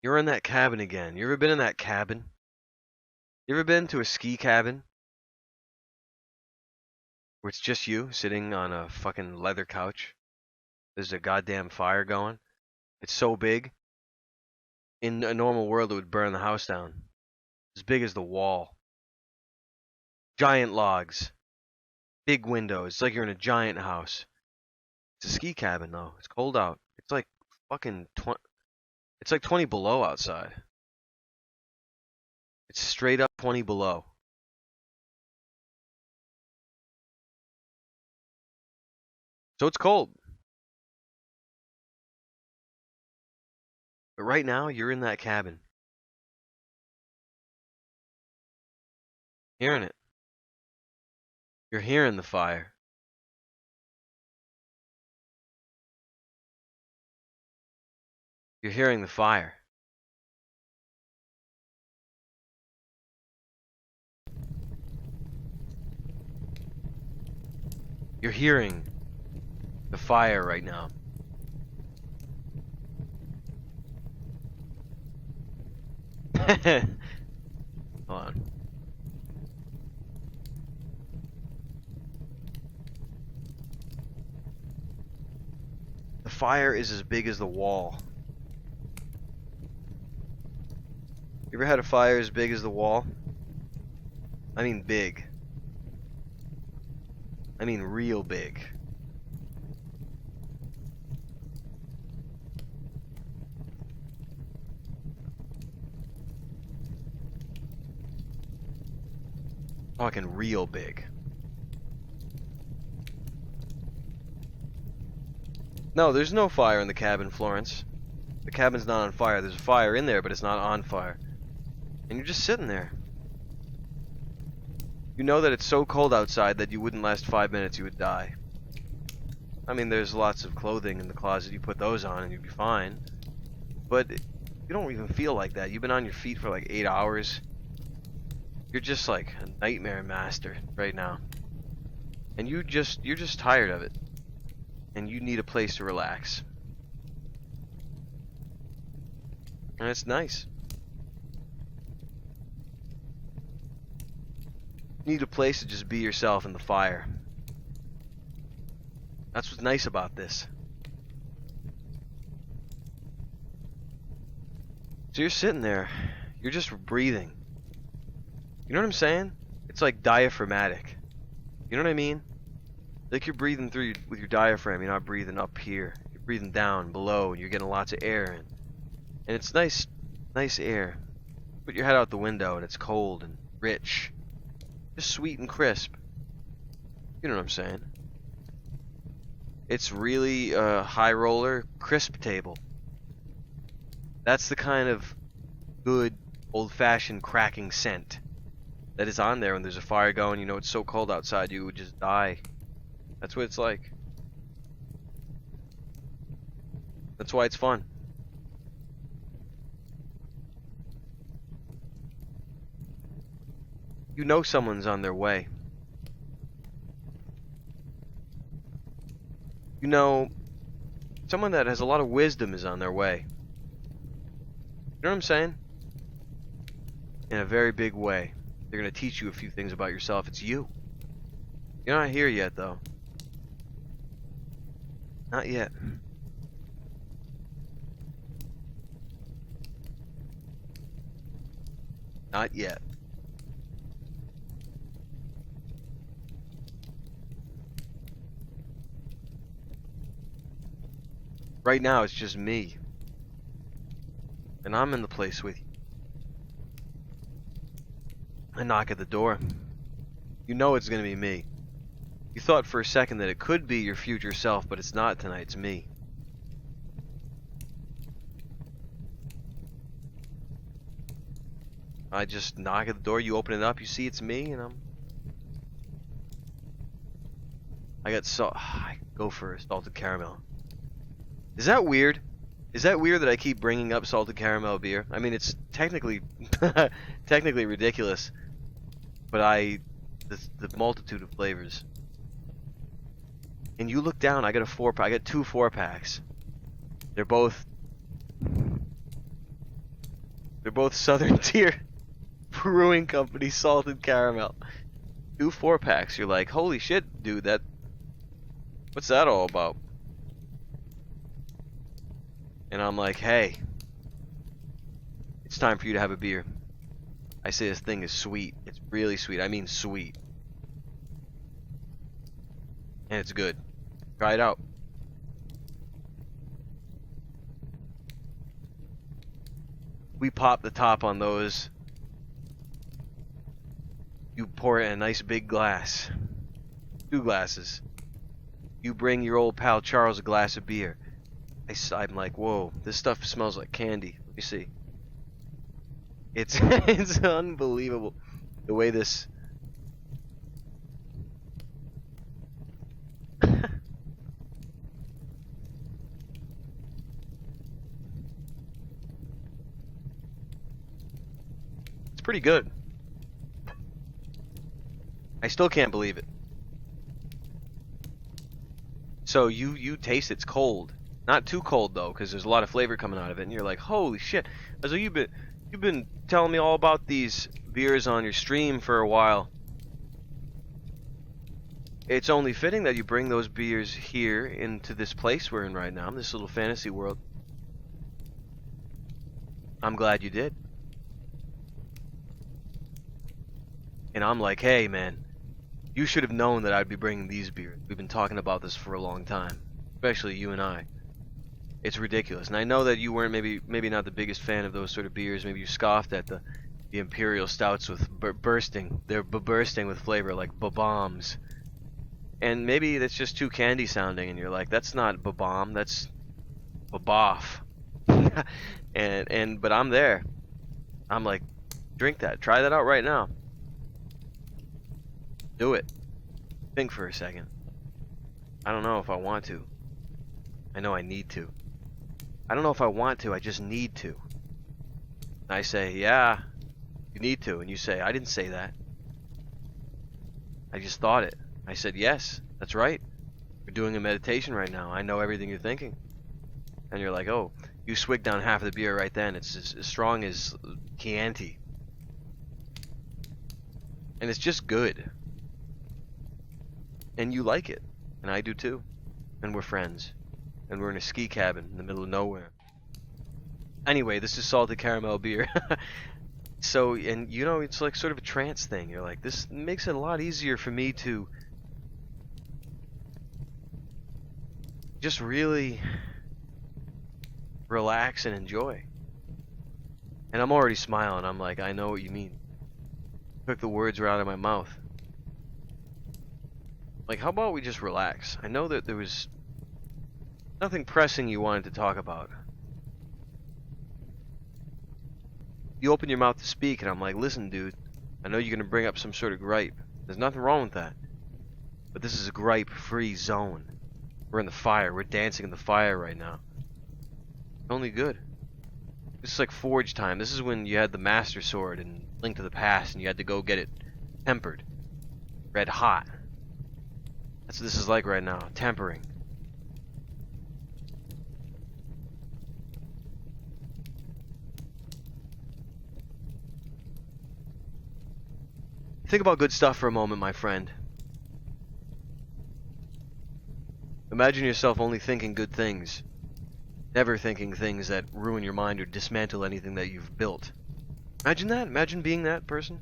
You're in that cabin again. You ever been in that cabin? You ever been to a ski cabin where it's just you sitting on a fucking leather couch? There's a goddamn fire going. It's so big. In a normal world, it would burn the house down. As big as the wall. Giant logs. Big windows. It's like you're in a giant house. It's a ski cabin, though. It's cold out. It's like fucking 20. It's like 20 below outside. It's straight up 20 below. So it's cold. But right now, you're in that cabin. Hearing it. You're hearing the fire. You're hearing the fire. You're hearing the fire right now. Hold on. The fire is as big as the wall. You ever had a fire as big as the wall? I mean big. I mean real big. Talking real big. No, there's no fire in the cabin, Florence. The cabin's not on fire. There's a fire in there, but it's not on fire. And you're just sitting there. You know that it's so cold outside that you wouldn't last 5 minutes, you would die. I mean, there's lots of clothing in the closet. You put those on and you'd be fine. But you don't even feel like that. You've been on your feet for like 8 hours. You're just like a nightmare master right now. And you're just tired of it. And you need a place to relax. And it's nice. You need a place to just be yourself in the fire. That's what's nice about this. So you're sitting there. You're just breathing. You know what I'm saying? It's like diaphragmatic. You know what I mean? Like you're breathing through with your diaphragm. You're not breathing up here. You're breathing down below, and you're getting lots of air in. And it's nice air. Put your head out the window, and it's cold and rich, just sweet and crisp. You know what I'm saying? It's really a high roller crisp table. That's the kind of good old-fashioned cracking scent that is on there when there's a fire going. You know it's so cold outside you would just die. That's what it's like. That's why it's fun. You know someone's on their way. You know someone that has a lot of wisdom is on their way. You know what I'm saying? In a very big way. They're going to teach you a few things about yourself. It's you. You're not here yet, though. Not yet. Not yet. Right now, it's just me. And I'm in the place with you. I knock at the door. You know it's gonna be me. You thought for a second that it could be your future self, but it's not tonight, it's me. I just knock at the door, you open it up, you see it's me, and I go for salted caramel. Is that weird? Is that weird that I keep bringing up salted caramel beer? I mean, it's technically ridiculous, but the multitude of flavors. And you look down, I got two 4-packs. They're both They're both Southern Tier Brewing Company salted caramel. 2 4-packs. You're like, holy shit, dude, what's that all about? And I'm like, hey, it's time for you to have a beer. I say this thing is sweet. It's really sweet. I mean sweet. And it's good. Try it out. We pop the top on those. You pour it in a nice big glass. 2 glasses. You bring your old pal Charles a glass of beer. I'm like, whoa, this stuff smells like candy. Let me see. It's it's unbelievable the way this. It's pretty good. I still can't believe it. So you taste it's cold. Not too cold though, because there's a lot of flavor coming out of it, and you're like, holy shit. So you've been telling me all about these beers on your stream for a while. It's only fitting that you bring those beers here into this place we're in right now, this little fantasy world. I'm glad you did. And I'm like, hey man, you should have known that I'd be bringing these beers. We've been talking about this for a long time, especially you and I. It's ridiculous, and I know that you weren't maybe not the biggest fan of those sort of beers. Maybe you scoffed at the imperial stouts with bursting. They're bursting with flavor like bombs, and maybe that's just too candy sounding. And you're like, that's not bomb, that's boff. But I'm there. I'm like, drink that. Try that out right now. Do it. Think for a second. I don't know if I want to. I know I need to. I don't know if I want to, I just need to. And I say, yeah, you need to. And you say, I didn't say that. I just thought it. I said, yes, that's right. We're doing a meditation right now. I know everything you're thinking. And you're like, oh, you swig down half of the beer right then. It's as strong as Chianti. And it's just good. And you like it. And I do too. And we're friends. And we're in a ski cabin in the middle of nowhere. Anyway, this is salted caramel beer. So, and you know, it's like sort of a trance thing. You're like, this makes it a lot easier for me to just really relax and enjoy. And I'm already smiling. I'm like, I know what you mean. Took the words right out of my mouth. Like, how about we just relax? I know that there was nothing pressing you wanted to talk about. You open your mouth to speak, and I'm like, listen, dude, I know you're going to bring up some sort of gripe. There's nothing wrong with that. But this is a gripe-free zone. We're in the fire. We're dancing in the fire right now. Only good. This is like Forge time. This is when you had the Master Sword in Link to the Past, and you had to go get it tempered. Red hot. That's what this is like right now. Tempering. Think about good stuff for a moment, my friend. Imagine yourself only thinking good things. Never thinking things that ruin your mind or dismantle anything that you've built. Imagine that. Imagine being that person.